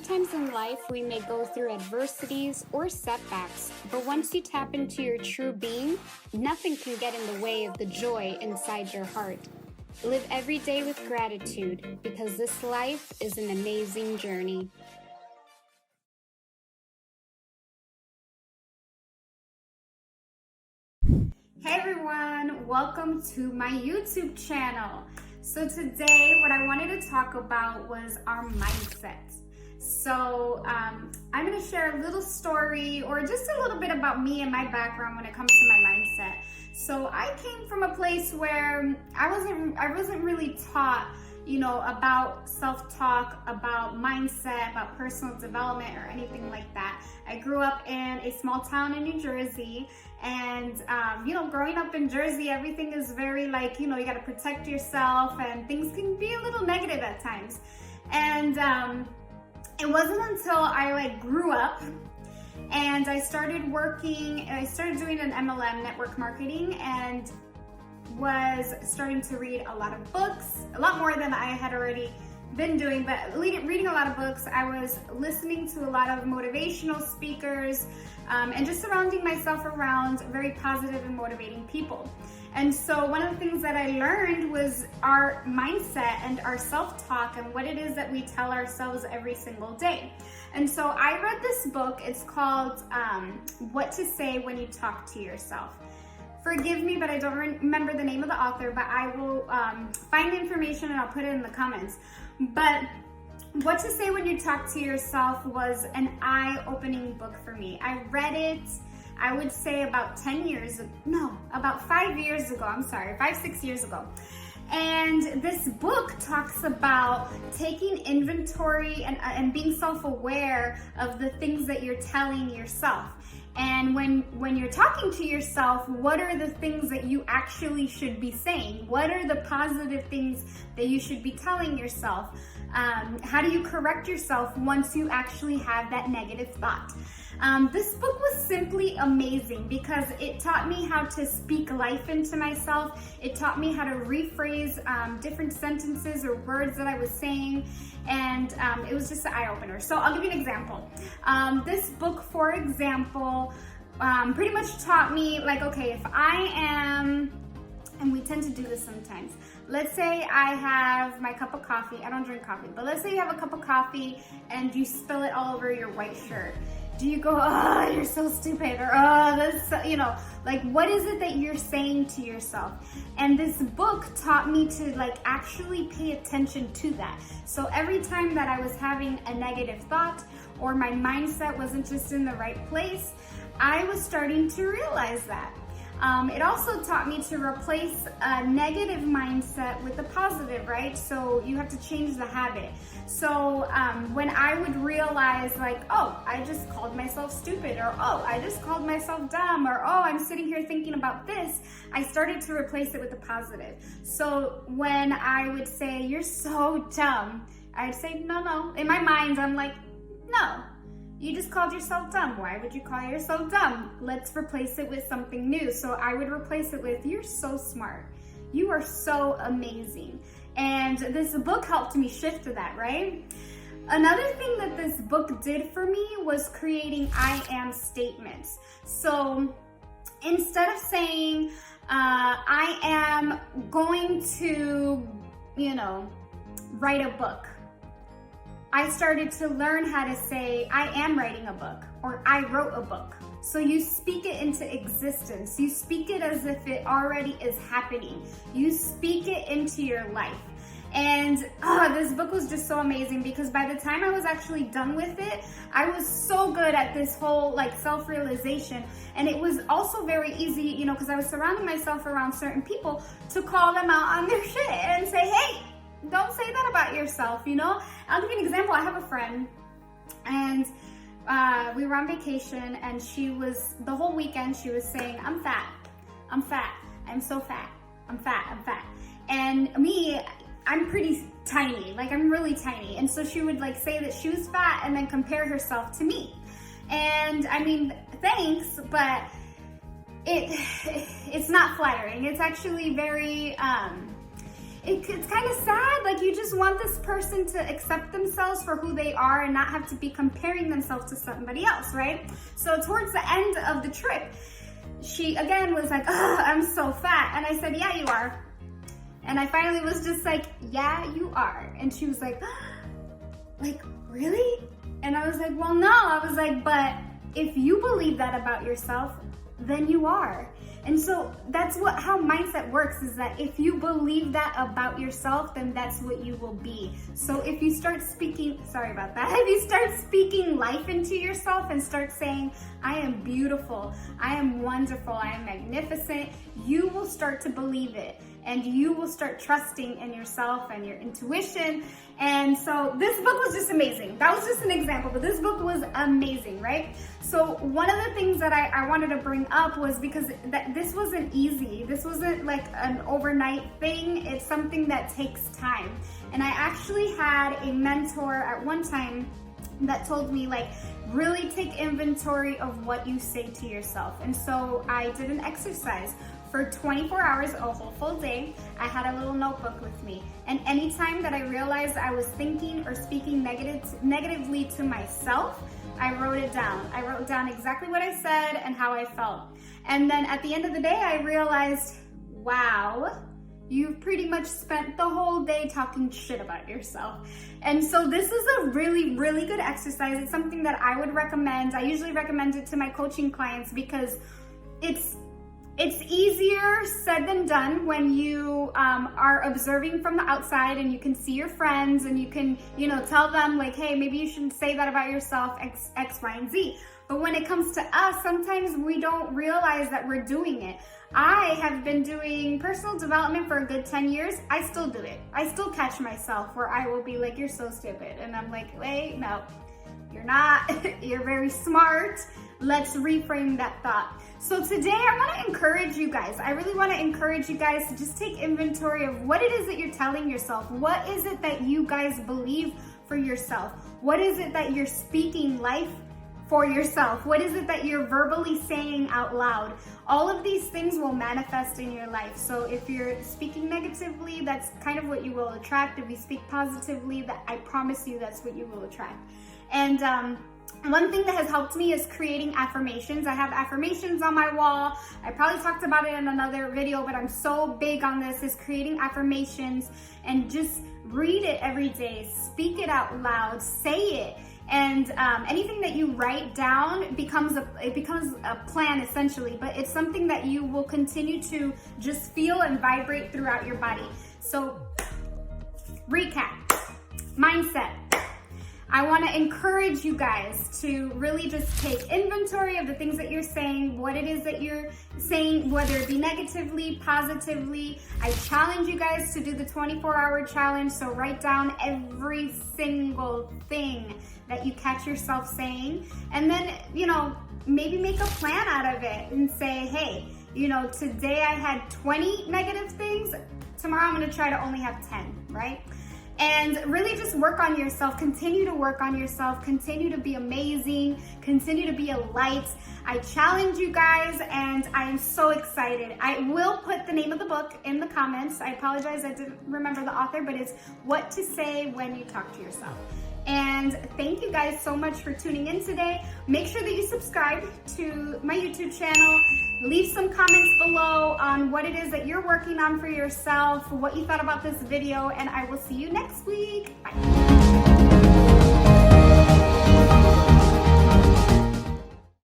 Sometimes in life we may go through adversities or setbacks, but once you tap into your true being, nothing can get in the way of the joy inside your heart. Live every day with gratitude because this life is an amazing journey. Hey everyone, welcome to my YouTube channel. So today what I wanted to talk about was our mindset. So I'm going to share a little story or just a little bit about me and my background when it comes to my mindset. So I came from a place where I wasn't really taught, about self-talk, about mindset, about personal development or anything like that. I grew up in a small town in New Jersey, and growing up in Jersey, everything is very you got to protect yourself, and things can be a little negative at times. And it wasn't until I grew up and I started doing an MLM, network marketing, and was starting to read a lot of books, a lot more than I had already been doing, but reading a lot of books. I was listening to a lot of motivational speakers and just surrounding myself around very positive and motivating people. And so one of the things that I learned was our mindset and our self-talk and what it is that we tell ourselves every single day. And so I read this book. It's called What to Say When You Talk to Yourself. Forgive me, but I don't remember the name of the author, but I will find the information and I'll put it in the comments. But What to Say When You Talk to Yourself was an eye-opening book for me. I read it, I would say about 6 years ago. And this book talks about taking inventory and being self-aware of the things that you're telling yourself. And when you're talking to yourself, what are the things that you actually should be saying? What are the positive things that you should be telling yourself? How do you correct yourself once you actually have that negative thought? This book was simply amazing because it taught me how to speak life into myself. It taught me how to rephrase different sentences or words that I was saying, and it was just an eye-opener. So I'll give you an example. This book, for example, pretty much taught me, okay, if I am, and we tend to do this sometimes. Let's say I have my cup of coffee. I don't drink coffee, but let's say you have a cup of coffee and you spill it all over your white shirt. Do you go, oh, you're so stupid, or oh, this, what is it that you're saying to yourself? And this book taught me to actually pay attention to that. So every time that I was having a negative thought or my mindset wasn't just in the right place, I was starting to realize that. It also taught me to replace a negative mindset with a positive, right? So you have to change the habit. So when I would realize oh, I just called myself stupid, or oh, I just called myself dumb, or oh, I'm sitting here thinking about this, I started to replace it with a positive. So when I would say, you're so dumb, I'd say, no. In my mind, I'm like, no. You just called yourself dumb. Why would you call yourself dumb? Let's replace it with something new. So I would replace it with, you're so smart. You are so amazing. And this book helped me shift to that, right? Another thing that this book did for me was creating I am statements. So instead of saying, I am going to, write a book, I started to learn how to say, I am writing a book, or I wrote a book. So you speak it into existence. You speak it as if it already is happening. You speak it into your life. And this book was just so amazing because by the time I was actually done with it, I was so good at this whole self-realization. And it was also very easy, because I was surrounding myself around certain people, to call them out on their shit and say, hey, don't say that about yourself, I'll give you an example. I have a friend, and we were on vacation, and the whole weekend she was saying, I'm fat, I'm so fat, I'm fat. And me, I'm pretty tiny, I'm really tiny. And so she would say that she was fat and then compare herself to me. And I mean, thanks, but it's not flattering. It's actually very, it's kind of sad. Like, you just want this person to accept themselves for who they are and not have to be comparing themselves to somebody else, right? So towards the end of the trip, she again was like, oh, I'm so fat. And I said, yeah, you are. And I finally was just like, yeah, you are. And she was like, really? And I was like, well, no. I was like, but if you believe that about yourself, then you are. And so that's how mindset works, is that if you believe that about yourself, then that's what you will be. So if you start speaking, if you start speaking life into yourself and start saying, I am beautiful, I am wonderful, I am magnificent, you will start to believe it. And you will start trusting in yourself and your intuition. And so this book was just amazing. That was just an example, but this book was amazing, right? So one of the things that I wanted to bring up was because this wasn't easy. This wasn't like an overnight thing. It's something that takes time. And I actually had a mentor at one time that told me, like, really take inventory of what you say to yourself. And so I did an exercise. For 24 hours, a whole full day, I had a little notebook with me. And anytime that I realized I was thinking or speaking negatively to myself, I wrote it down. I wrote down exactly what I said and how I felt. And then at the end of the day, I realized, wow, you've pretty much spent the whole day talking shit about yourself. And so this is a really, really good exercise. It's something that I would recommend. I usually recommend it to my coaching clients because it's easier said than done when you are observing from the outside and you can see your friends and you can, tell them like, hey, maybe you shouldn't say that about yourself, X, Y, and Z. But when it comes to us, sometimes we don't realize that we're doing it. I have been doing personal development for a good 10 years. I still do it. I still catch myself where I will be like, you're so stupid. And I'm like, wait, no, you're not. You're very smart. Let's reframe that thought. So today I want to encourage you guys. I really want to encourage you guys to just take inventory of what it is that you're telling yourself. What is it that you guys believe for yourself? What is it that you're speaking life for yourself? What is it that you're verbally saying out loud? All of these things will manifest in your life. So if you're speaking negatively, that's kind of what you will attract. If you speak positively, I promise you that's what you will attract. And one thing that has helped me is creating affirmations. I have affirmations on my wall. I probably talked about it in another video, but I'm so big on this, is creating affirmations, and just read it every day. Speak it out loud. Say it. And anything that you write down becomes a plan, essentially, but it's something that you will continue to just feel and vibrate throughout your body. So recap, mindset. I want to encourage you guys to really just take inventory of the things that you're saying, what it is that you're saying, whether it be negatively, positively. I challenge you guys to do the 24-hour challenge. So write down every single thing that you catch yourself saying. And then, maybe make a plan out of it and say, hey, today I had 20 negative things. Tomorrow I'm going to try to only have 10, right? And really just work on yourself, continue to work on yourself, continue to be amazing, continue to be a light. I challenge you guys, and I am so excited. I will put the name of the book in the comments. I apologize, I didn't remember the author, but it's What to Say When You Talk to Yourself. And thank you guys so much for tuning in today. Make sure that you subscribe to my YouTube channel. Leave some comments below on what it is that you're working on for yourself, what you thought about this video, and I will see you next week. Bye.